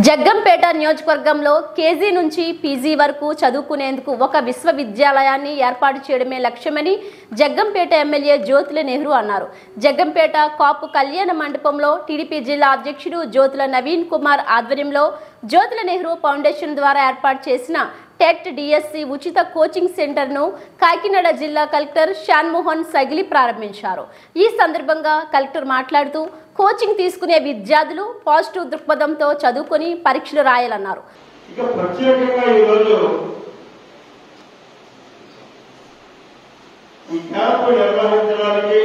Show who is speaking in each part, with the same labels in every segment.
Speaker 1: జగ్గంపేట నియోజకవర్గంలో కేజీ నుంచి పీజీ వరకు చదువుకునేందుకు ఒక విశ్వవిద్యాలయాన్ని ఏర్పాటు చేయడమే లక్ష్యమని జగ్గంపేట ఎమ్మెల్యే జ్యోతుల నెహ్రూ అన్నారు. జగ్గంపేట కాపు కళ్యాణ మండపంలో టీడీపీ జిల్లా అధ్యక్షుడు జ్యోతుల నవీన్ కుమార్ ఆధ్వర్యంలో జ్యోతుల నెహ్రూ ఫౌండేషన్ ద్వారా ఏర్పాటు చేసిన టెట్ డిఎస్సి ఉచిత కోచింగ్ సెంటర్ను కాకినాడ జిల్లా కలెక్టర్ షాన్మోహన్ సగిలి ప్రారంభించారు. ఈ సందర్భంగా కలెక్టర్ మాట్లాడుతూ కోచింగ్ తీసుకునే విద్యార్థులు పాజిటివ్ దృక్పథంతో చదువుకొని పరీక్షలు రాయాలన్నారు.
Speaker 2: ఇక ప్రత్యేకంగా ఈ రోజు ఈ క్యాంపు నిర్వహించడానికి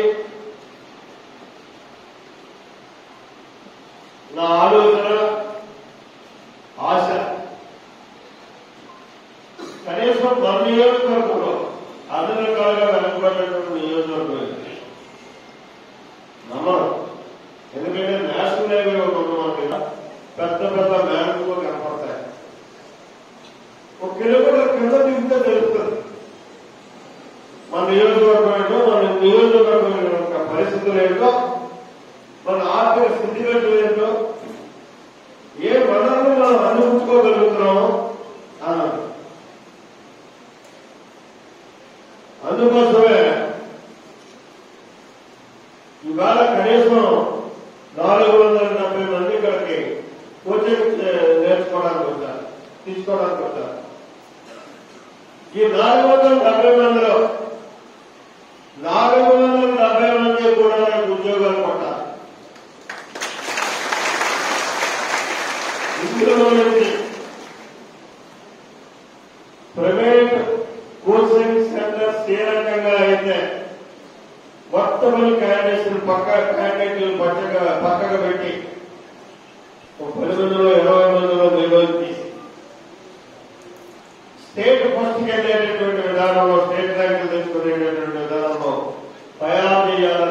Speaker 2: నా ఆలోచన ఆశ కనీసం మన నియోజకవర్గంలో అన్ని రకాలుగా వెనుకబడినటువంటి నియోజకవర్గం నమ్మడం. ఎందుకంటే నేషనల్ హైవే ఒకటి మనకి పెద్ద పెద్ద బ్యాంకులు కనపడతాయి. ఒక కిలోమీటర్ కింద దిగితే తెలుస్తుంది మన నియోజకవర్గం ఏంటో, మన నియోజకవర్గం యొక్క పరిస్థితులు ఏంటో, మన ఆర్థిక స్థితిగతులు ఏంటో, ఏ వనరులు మనం అందిపుచ్చుకోగలుగుతున్నామో అన్నది. అందుకోసమే ఇవాళ కనీసం 470 మంది ఇక్కడికి కోచింగ్ నేర్చుకోవడానికి వచ్చారు, తీసుకోవడానికి వచ్చారు. ఈ 470 మందిలో 470 మంది కూడా ఉద్యోగాలు కొట్టాలి. ఇందులో నుంచి ప్రైవేట్ కోచింగ్ సెంటర్స్ ఏ రకంగా అయితే మొత్తం క్యాండిడేట్స్ పక్కగా పెట్టి 10 మందిలో 20 మందిలో నిలబడి తీసి స్టేట్ ఫస్ట్కి వెళ్ళేటటువంటి విధానంలో, స్టేట్ ర్యాంకులు తెచ్చుకునేటటువంటి విధానంలో తయారు చేయాలని